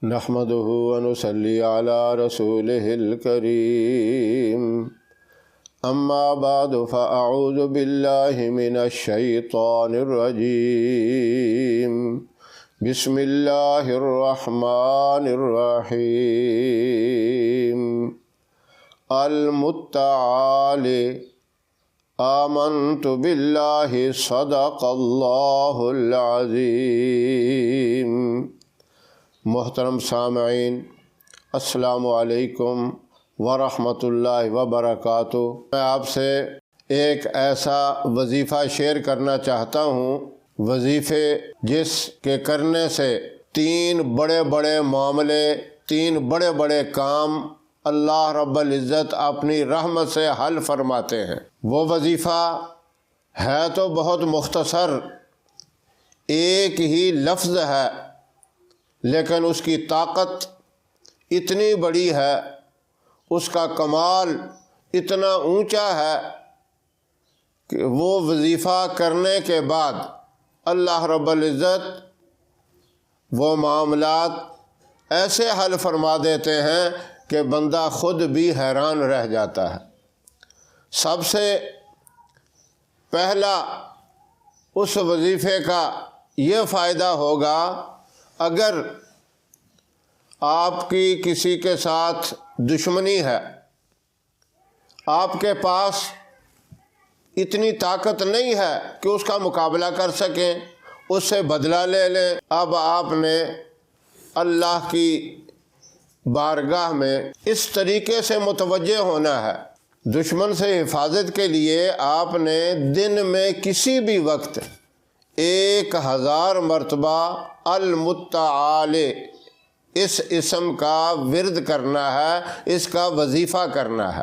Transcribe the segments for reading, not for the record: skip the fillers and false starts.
نحمده ونصلي على رسوله الكريم اما بعد فاعوذ بالله من الشيطان الرجيم بسم الله الرحمن الرحيم المتعالي آمنت بالله صدق الله العظيم۔ محترم سامعین، السلام علیکم ورحمۃ اللہ وبرکاتہ۔ میں آپ سے ایک ایسا وظیفہ شیئر کرنا چاہتا ہوں، وظیفے جس کے کرنے سے تین بڑے بڑے معاملے، تین بڑے بڑے کام اللہ رب العزت اپنی رحمت سے حل فرماتے ہیں۔ وہ وظیفہ ہے تو بہت مختصر، ایک ہی لفظ ہے، لیکن اس کی طاقت اتنی بڑی ہے، اس کا کمال اتنا اونچا ہے کہ وہ وظیفہ کرنے کے بعد اللہ رب العزت وہ معاملات ایسے حل فرما دیتے ہیں کہ بندہ خود بھی حیران رہ جاتا ہے۔ سب سے پہلا اس وظیفے کا یہ فائدہ ہوگا، اگر آپ کی کسی کے ساتھ دشمنی ہے، آپ کے پاس اتنی طاقت نہیں ہے کہ اس کا مقابلہ کر سکیں، اس سے بدلہ لے لیں، اب آپ نے اللہ کی بارگاہ میں اس طریقے سے متوجہ ہونا ہے۔ دشمن سے حفاظت کے لیے آپ نے دن میں کسی بھی وقت 1000 مرتبہ المتعال اس اسم کا ورد کرنا ہے، اس کا وظیفہ کرنا ہے۔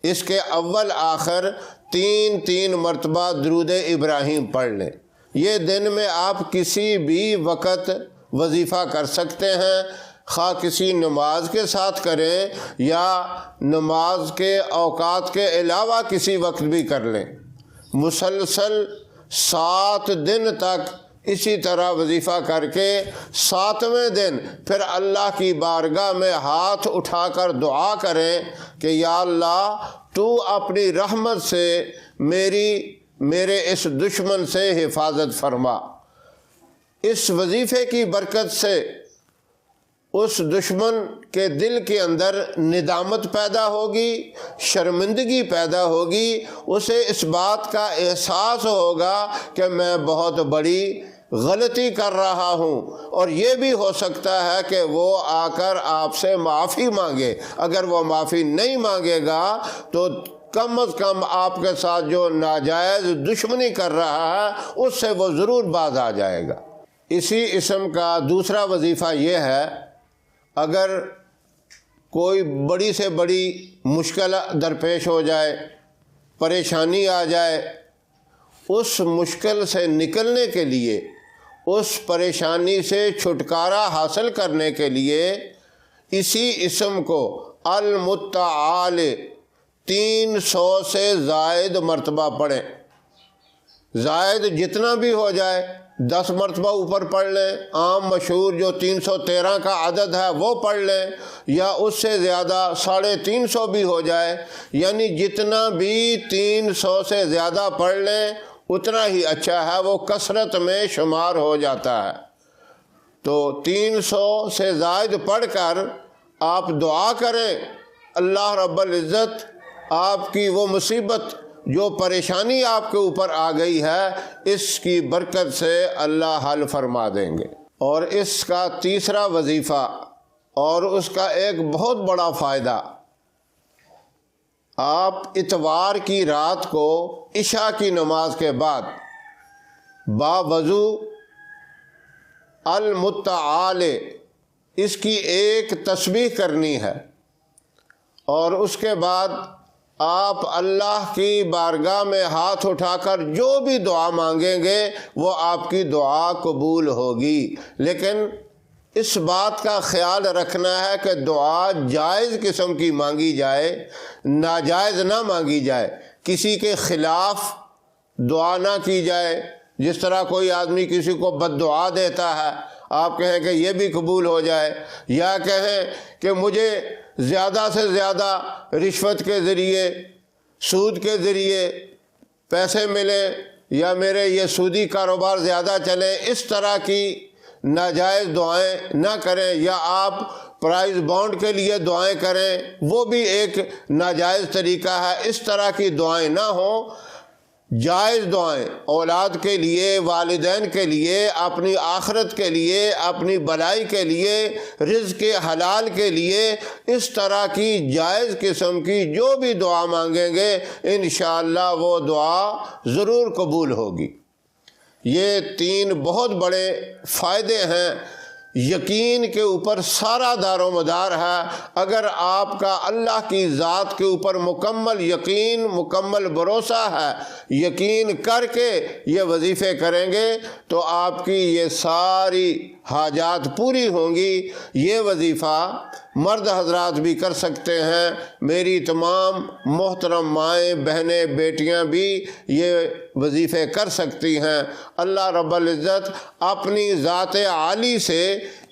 اس کے اول آخر 3 مرتبہ درود ابراہیم پڑھ لیں۔ یہ دن میں آپ کسی بھی وقت وظیفہ کر سکتے ہیں، خواہ کسی نماز کے ساتھ کریں یا نماز کے اوقات کے علاوہ کسی وقت بھی کر لیں۔ مسلسل 7 دن تک اسی طرح وظیفہ کر کے 7ویں دن پھر اللہ کی بارگاہ میں ہاتھ اٹھا کر دعا کریں کہ یا اللہ تو اپنی رحمت سے میرے اس دشمن سے حفاظت فرما۔ اس وظیفے کی برکت سے اس دشمن کے دل کے اندر ندامت پیدا ہوگی، شرمندگی پیدا ہوگی، اسے اس بات کا احساس ہوگا کہ میں بہت بڑی غلطی کر رہا ہوں، اور یہ بھی ہو سکتا ہے کہ وہ آ کر آپ سے معافی مانگے۔ اگر وہ معافی نہیں مانگے گا تو کم از کم آپ کے ساتھ جو ناجائز دشمنی کر رہا ہے اس سے وہ ضرور باز آ جائے گا۔ اسی اسم کا دوسرا وظیفہ یہ ہے، اگر کوئی بڑی سے بڑی مشکل درپیش ہو جائے، پریشانی آ جائے، اس مشکل سے نکلنے کے لیے، اس پریشانی سے چھٹکارا حاصل کرنے کے لیے اسی اسم کو المتعال 300 سے زائد مرتبہ پڑھیں۔ زائد جتنا بھی ہو جائے، 10 مرتبہ اوپر پڑھ لیں، عام مشہور جو 313 کا عدد ہے وہ پڑھ لیں، یا اس سے زیادہ 350 بھی ہو جائے، یعنی جتنا بھی 300 سے زیادہ پڑھ لیں اتنا ہی اچھا ہے، وہ کثرت میں شمار ہو جاتا ہے۔ تو 300 سے زائد پڑھ کر آپ دعا کریں، اللہ رب العزت آپ کی وہ مصیبت جو پریشانی آپ کے اوپر آ گئی ہے، اس کی برکت سے اللہ حل فرما دیں گے۔ اور اس کا تیسرا وظیفہ اور اس کا ایک بہت بڑا فائدہ، آپ اتوار کی رات کو عشاء کی نماز کے بعد باوضو المتعال اس کی ایک تسبیح کرنی ہے، اور اس کے بعد آپ اللہ کی بارگاہ میں ہاتھ اٹھا کر جو بھی دعا مانگیں گے وہ آپ کی دعا قبول ہوگی۔ لیکن اس بات کا خیال رکھنا ہے کہ دعا جائز قسم کی مانگی جائے، ناجائز نہ مانگی جائے، کسی کے خلاف دعا نہ کی جائے۔ جس طرح کوئی آدمی کسی کو بد دعا دیتا ہے، آپ کہیں کہ یہ بھی قبول ہو جائے، یا کہیں کہ مجھے زیادہ سے زیادہ رشوت کے ذریعے، سود کے ذریعے پیسے ملے، یا میرے یہ سودی کاروبار زیادہ چلے، اس طرح کی ناجائز دعائیں نہ کریں، یا آپ پرائز بانڈ کے لیے دعائیں کریں، وہ بھی ایک ناجائز طریقہ ہے۔ اس طرح کی دعائیں نہ ہوں، جائز دعائیں اولاد کے لیے، والدین کے لیے، اپنی آخرت کے لیے، اپنی بھلائی کے لیے، رزق حلال کے لیے، اس طرح کی جائز قسم کی جو بھی دعا مانگیں گے انشاءاللہ وہ دعا ضرور قبول ہوگی۔ یہ 3 بہت بڑے فائدے ہیں۔ یقین کے اوپر سارا دار و مدار ہے۔ اگر آپ کا اللہ کی ذات کے اوپر مکمل یقین، مکمل بھروسہ ہے، یقین کر کے یہ وظیفے کریں گے تو آپ کی یہ ساری حاجات پوری ہوں گی۔ یہ وظیفہ مرد حضرات بھی کر سکتے ہیں، میری تمام محترم مائیں، بہنیں، بیٹیاں بھی یہ وظیفے کر سکتی ہیں۔ اللہ رب العزت اپنی ذات عالی سے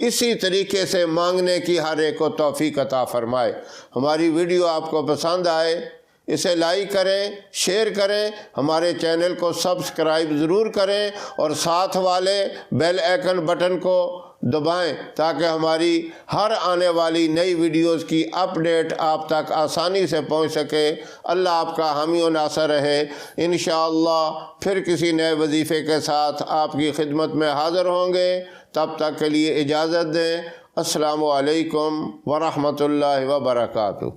اسی طریقے سے مانگنے کی ہر ایک کو توفیق عطا فرمائے۔ ہماری ویڈیو آپ کو پسند آئے اسے لائک کریں، شیئر کریں، ہمارے چینل کو سبسکرائب ضرور کریں، اور ساتھ والے بیل آئیکن بٹن کو دبائیں تاکہ ہماری ہر آنے والی نئی ویڈیوز کی اپڈیٹ آپ تک آسانی سے پہنچ سکے۔ اللہ آپ کا حامی و ناصر رہے۔ انشاءاللہ پھر کسی نئے وظیفے کے ساتھ آپ کی خدمت میں حاضر ہوں گے۔ تب تک کے لیے اجازت دیں۔ السلام علیکم ورحمۃ اللہ وبرکاتہ۔